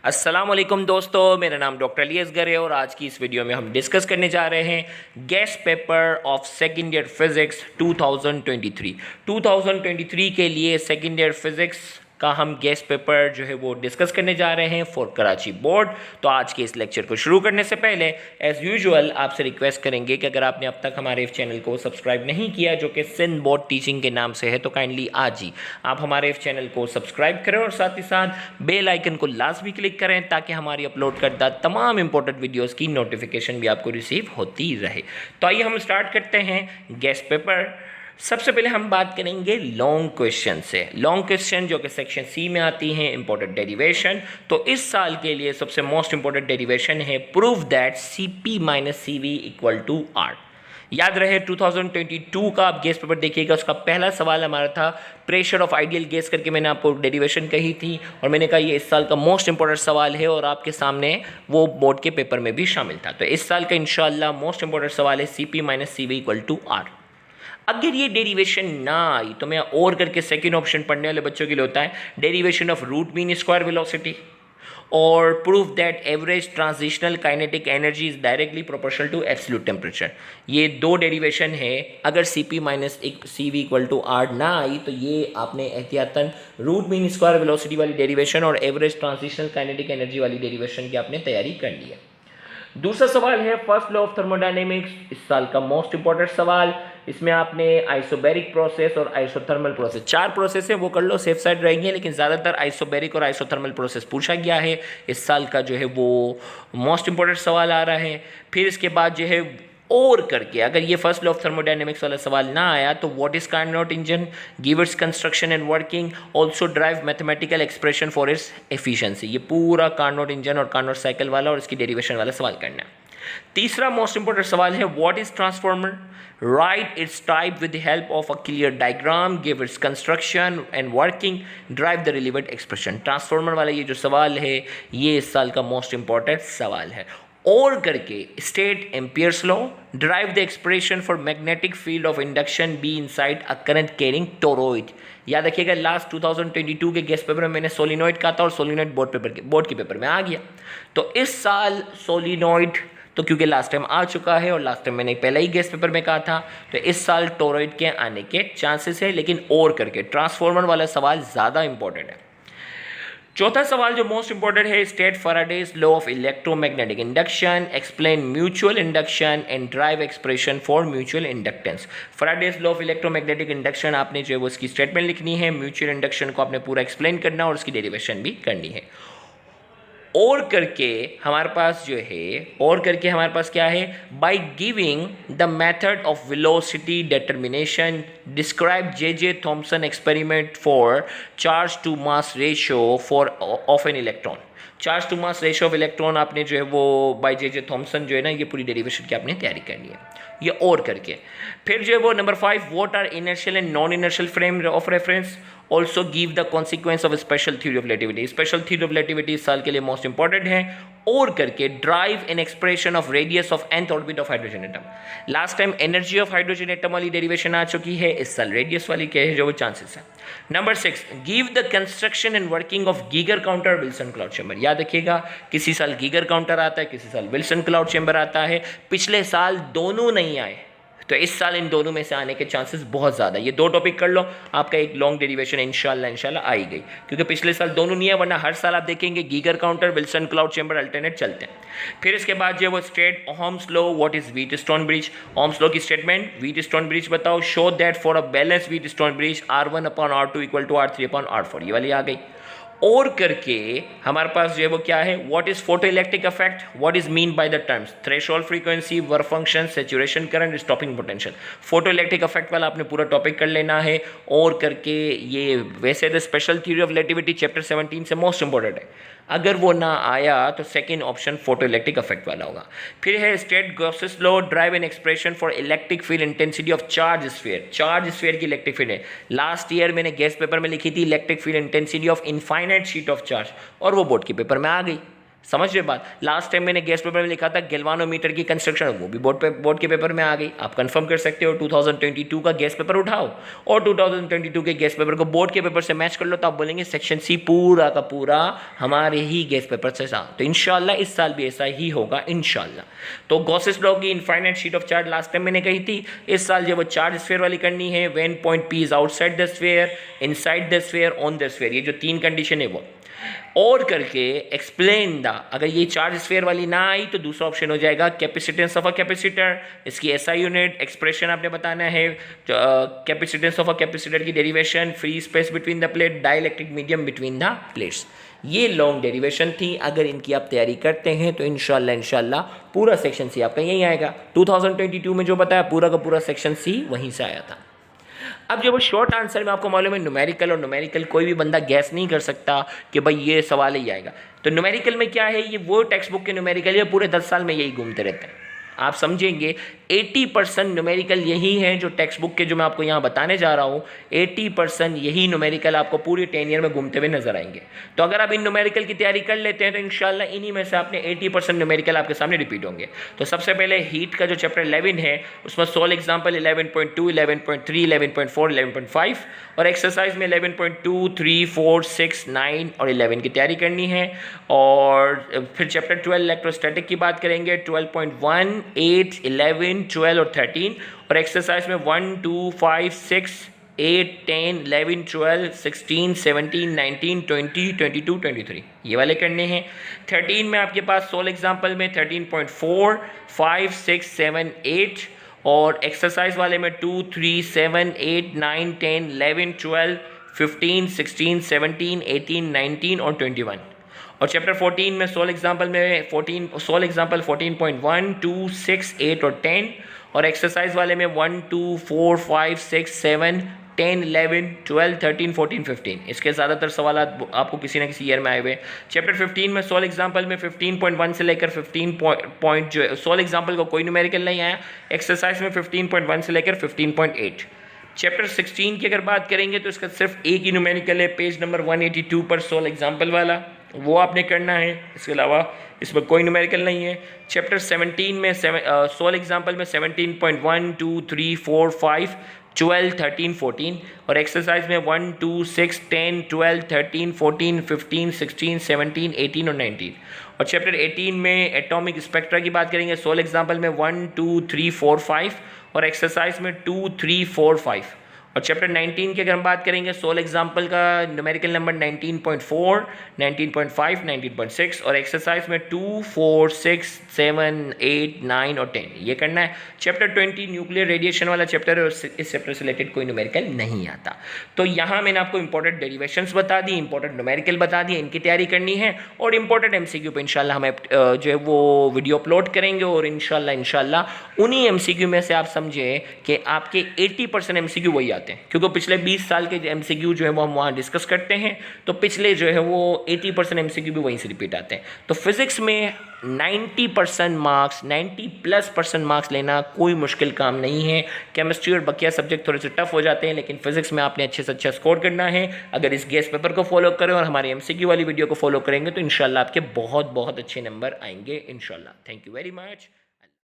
अस्सलाम वालेकुम दोस्तों, मेरा नाम डॉक्टर अली असगर है और आज की इस वीडियो में हम डिस्कस करने जा रहे हैं guest paper of second year physics 2023। 2023 के लिए सेकेंड ईयर फिज़िक्स का हम गेस्ट पेपर जो है वो डिस्कस करने जा रहे हैं फॉर कराची बोर्ड। तो आज के इस लेक्चर को शुरू करने से पहले एज़ यूजुअल आपसे रिक्वेस्ट करेंगे कि अगर आपने अब तक हमारे इस चैनल को सब्सक्राइब नहीं किया जो कि सिंध बोर्ड टीचिंग के नाम से है, तो काइंडली आज ही आप हमारे इस चैनल को सब्सक्राइब करें और साथ ही साथ बेल आइकन को लाजमी क्लिक करें ताकि हमारी अपलोड करदा तमाम इंपॉर्टेंट वीडियोज़ की नोटिफिकेशन भी आपको रिसीव होती रहे। तो आइए हम स्टार्ट करते हैं गेस्ट पेपर। सबसे पहले हम बात करेंगे लॉन्ग क्वेश्चन से। लॉन्ग क्वेश्चन जो कि सेक्शन सी में आती हैं, इंपॉर्टेंट डेरिवेशन। तो इस साल के लिए सबसे मोस्ट इंपॉर्टेंट डेरिवेशन है prove that Cp minus CV equal to R। याद रहे 2022 का आप गेस पेपर देखिएगा, उसका पहला सवाल हमारा था प्रेशर ऑफ आइडियल गैस करके मैंने आपको डेरिवेशन कही थी और मैंने कहा ये इस साल का मोस्ट इंपॉर्टेंट सवाल है और आपके सामने वो बोर्ड के पेपर में भी शामिल था। तो इस साल का इंशाल्लाह मोस्ट इंपॉर्टेंट सवाल है Cp minus CV equal to R। अगर ये डेरिवेशन ना आई तो मैं और करके सेकेंड ऑप्शन पढ़ने वाले बच्चों के लिए होता है derivation of root mean square velocity और proof that average transitional kinetic energy is directly proportional to absolute temperature. ये दो डेरिवेशन है। अगर Cp minus CV equal to R ना आई तो ये आपने एहतियातन रूट मीन स्क्वायर वेलोसिटी वाली डेरिवेशन और एवरेज ट्रांजिशनल काइनेटिक एनर्जी वाली डेरिवेशन की आपने तैयारी करनी है। दूसरा सवाल है फर्स्ट लॉ ऑफ थर्मोडायनेमिक्स, इस साल का मोस्ट इंपॉर्टेंट सवाल। इसमें आपने आइसोबैरिक प्रोसेस और आइसोथर्मल प्रोसेस, चार प्रोसेस है वो कर लो, सेफ साइड रहेंगे, लेकिन ज़्यादातर आइसोबैरिक और आइसोथर्मल प्रोसेस पूछा गया है। इस साल का जो है वो मोस्ट इंपॉर्टेंट सवाल आ रहा है। फिर इसके बाद जो है और करके अगर ये फर्स्ट लॉ ऑफ थर्मोडायनेमिक्स वाला सवाल ना आया तो what is Carnot engine, give its construction and working, also drive mathematical expression for its efficiency. ये पूरा कार्नोट इंजन और कार्नोट साइकिल वाला और इसकी डेरिवेशन वाला सवाल करना है। तीसरा मोस्ट इंपॉर्टेंट सवाल है what is transformer, right it's type with the help of a clear diagram, give its construction and working, drive the relevant expression. Transformer वाला ये जो सवाल है ये इस साल का मोस्ट इंपॉर्टेंट सवाल है। और करके state Ampere's law, drive the expression for magnetic field of induction be inside a current carrying toroid. याद रखिएगा लास्ट 2022 के गेस्ट पेपर में मैंने सोलिनॉइड कहा था और सोलिनॉइड बोर्ड के पेपर में आ गया। तो इस साल सोलिनॉइड तो क्योंकि लास्ट टाइम आ चुका है और लास्ट टाइम मैंने पहले ही गेस्ट पेपर में कहा था, तो इस साल टोरॉइड के आने के चांसेस है, लेकिन और करके ट्रांसफॉर्मर वाला सवाल ज़्यादा इंपॉर्टेंट है। चौथा सवाल जो मोस्ट इंपॉर्टेंट है state Faraday's law of electromagnetic induction, explain mutual induction and drive expression for mutual inductance. Faraday's law of electromagnetic induction आपने जो है वो उसकी स्टेटमेंट लिखनी है, म्यूचुअल इंडक्शन को आपने पूरा एक्सप्लेन करना और उसकी डेरिवेशन भी करनी है। और करके हमारे पास जो है और करके हमारे पास क्या है, by giving the method of velocity determination describe J.J. Thomson experiment for charge to mass ratio for of an electron. Charge to mass ratio of electron आपने जो है वो बाय J.J. थॉमसन जो है ना ये पूरी डेरिवेशन की आपने तैयारी करनी है, ये और करके। फिर जो है वो number 5 what are inertial and non inertial frame of reference, also give the consequence of special theory of relativity. Special theory of relativity इस साल के लिए मोस्ट इंपॉर्टेंट है। और करके derive an expression of radius of nth orbit of hydrogen atom. Last time energy of hydrogen atom वाली derivation आ चुकी है, इस साल रेडियस वाली क्या है जो वो चांसेस है। Number 6 give the construction and working of Geiger counter Wilson cloud chamber. याद रखिएगा किसी साल गीगर काउंटर आता है, किसी साल विल्सन क्लाउड चैम्बर आता है। पिछले साल दोनों नहीं आए, तो इस साल इन दोनों में से आने के चांसेस बहुत ज़्यादा। ये दो टॉपिक कर लो, आपका एक लॉन्ग डेरिवेशन इंशाल्लाह आई गई, क्योंकि पिछले साल दोनों नहीं है, वरना हर साल आप देखेंगे Geiger counter Wilson cloud chamber alternate चलते हैं। फिर इसके बाद जो है वो state Ohm's law, what is Wheatstone bridge. Ohm's law की स्टेटमेंट व्हीटस्टोन ब्रिज बताओ, show that for a balance Wheatstone bridge R1/R2 equal to R3/R4, ये वाली आ गई। और करके हमारे पास जो है वो क्या है, what is photo electric effect, what is mean by the terms threshold frequency, work function, saturation current, stopping potential. Photo electric effect वाला आपने पूरा टॉपिक कर लेना है। और करके ये वैसे the special theory of relativity chapter 17 से मोस्ट इंपॉर्टेंट है, अगर वो ना आया तो second option photo electric effect वाला होगा। फिर है state Gauss's law, drive an expression for electric field intensity of charge sphere. Charge sphere की इलेक्ट्रिक फील्ड है, लास्ट ईयर मैंने गेस्ट पेपर में लिखी थी electric field intensity of infinite sheet of charge, और वो बोर्ड के पेपर में आ गई। समझ रहे बात। लास्ट टाइम मैंने गैस पेपर में लिखा था गैल्वानोमीटर की कंस्ट्रक्शन, वो भी बोर्ड के पेपर में आ गई। आप कंफर्म कर सकते हो 2022 का गैस पेपर उठाओ और 2022 के गैस पेपर को बोर्ड के पेपर से मैच कर लो, तो आप बोलेंगे सेक्शन सी पूरा का पूरा हमारे ही गैस पेपर से था। तो इंशाल्लाह इस साल भी ऐसा ही होगा इंशाल्लाह। तो गॉसेस लॉ की infinite sheet of chart last time मैंने कही थी, इस साल जो वो चार्ज स्फीयर वाली करनी है, when point P is outside the sphere, inside the sphere, on the sphere, ये जो 3 कंडीशन है वो और करके एक्सप्लेन द। अगर ये चार्ज स्फीयर वाली ना आई तो दूसरा ऑप्शन हो जाएगा कैपेसिटेंस ऑफ अ कैपेसिटर, इसकी एसआई यूनिट, एक्सप्रेशन आपने बताना है, कैपेसिटेंस ऑफ अ कैपेसिटर की derivation, free space between the plate, dielectric medium between the plates. ये लॉन्ग डेरिवेशन थी। अगर इनकी आप तैयारी करते हैं तो इंशाल्लाह पूरा सेक्शन सी आपका यहीं आएगा। 2022 में जो बताया पूरा का पूरा सेक्शन सी वहीं से आया था। अब जब वो शॉर्ट आंसर में आपको मालूम है न्यूमेरिकल, और न्यूमेरिकल कोई भी बंदा गैस नहीं कर सकता कि भाई ये सवाल ही आएगा। तो न्यूमेरिकल में क्या है, ये वो टेक्स्ट बुक के न्यूमेरिकल है, पूरे 10 साल में यही घूमते रहते हैं। आप समझेंगे 80% न्यूमेरिकल यही है जो टेक्स्ट बुक के जो मैं आपको यहाँ बताने जा रहा हूँ, 80% यही न्यूमेरिकल आपको पूरी 10 ईयर में घूमते हुए नजर आएंगे। तो अगर आप इन न्यूमेरिकल की तैयारी कर लेते हैं तो इंशाल्लाह इन्हीं में से आपने 80% न्यूमेरिकल आपके सामने रिपीट होंगे। तो सबसे पहले हीट का जो चैप्टर 11 है उसमें 16 एग्जाम्पल 11.2, 11.3, 11.4, 11.5 और एक्सरसाइज में 11.2, 3, 4, 6, 9 और 11 की तैयारी करनी है। और फिर चैप्टर 12 इलेक्ट्रोस्टैटिक की बात करेंगे, 12.1, 8, 11, 12 और 13 और एक्सरसाइज में 1, 2, 5, 6, 8, 10, 11, 12, 16, 17, 19, 20, 22, 23 ये वाले करने हैं। 13 में आपके पास 16 एग्जाम्पल में 13.4, 5, 6, 7, 8 और एक्सरसाइज वाले में 2, 3, 7, 8, 9, 10, 11, 12, 15, 16, 17, 18, 19 और 21। और चैप्टर 14 में 16 एग्जाम्पल में 16 एग्जाम्पल 14.1, 2, 6, 8 और 10 और एक्सरसाइज वाले में 1, 2, 4, 5, 6, 7, 10, 11, 12, 13, 14, 15 इसके ज़्यादातर सवाल आपको किसी न किसी ईयर में आए हुए। चैप्टर 15 में 16 एग्जाम्पल में 15.1 से लेकर 15 पॉइंट जो 16 एग्जाम्पल को कोई न्यूमेरिकल नहीं आया। एक्सरसाइज में 15.1 से लेकर 15.8। चैप्टर 16 की अगर बात करेंगे तो इसका सिर्फ एक ही न्यूमेरिकल है, पेज नंबर 182 पर 16 एग्जाम्पल वाला, वो आपने करना है। इसके अलावा इसमें कोई न्यूमेरिकल नहीं है। चैप्टर 17 में 16 एग्जाम्पल में 17.1, 2, 3, 4, 5, 12, 13, 14 और एक्सरसाइज में 1, 2, 6, 10, 12, 13, 14, 15, 16, 17, 18 और 19 और चैप्टर 18 में एटॉमिक स्पेक्ट्रा की बात करेंगे। 16 एग्जाम्पल में 1, 2, 3, 4, 5 और एक्सरसाइज में 2, 3, 4, 5 और चैप्टर 19 की अगर हम बात करेंगे 16 एग्जाम्पल का न्यूमेरिकल नंबर 19.4, 19.5, 19.6 और एक्सरसाइज में 2, 4, 6, 7, 8, 9 और 10 ये करना है। चैप्टर 20 न्यूक्लियर रेडिएशन वाला चैप्टर है और इस चैप्टर से रिलेटेड कोई न्यूमेरिकल नहीं आता। तो यहाँ मैंने आपको इंपॉर्टेंट डेरिवेशंस बता दी, इंपॉर्टेंट न्यूमेरिकल बता दिए, इनकी तैयारी करनी है और इंपॉर्टेंट MCQ पे इंशाल्लाह हम जो है वो वीडियो अपलोड करेंगे और इंशाल्लाह उन्हीं MCQ में से आप समझे कि आपके 80% MCQ वही आते हैं, क्योंकि पिछले 20 साल के MCQ जो है वो हम वहाँ डिस्कस करते हैं तो पिछले जो है वो 80% MCQ भी वहीं से रिपीट आते हैं। तो फिजिक्स में 90% मार्क्स, 90+% मार्क्स लेना कोई मुश्किल काम नहीं है। केमिस्ट्री और बकिया सब्जेक्ट थोड़े से टफ हो जाते हैं, लेकिन फिजिक्स में आपने अच्छे से अच्छा स्कोर करना है। अगर इस गेस्ट पेपर को फॉलो करें और हमारे MCQ वाली वीडियो को फॉलो करेंगे तो इंशाल्लाह आपके बहुत बहुत अच्छे नंबर आएंगे इंशाल्लाह। Thank you very much.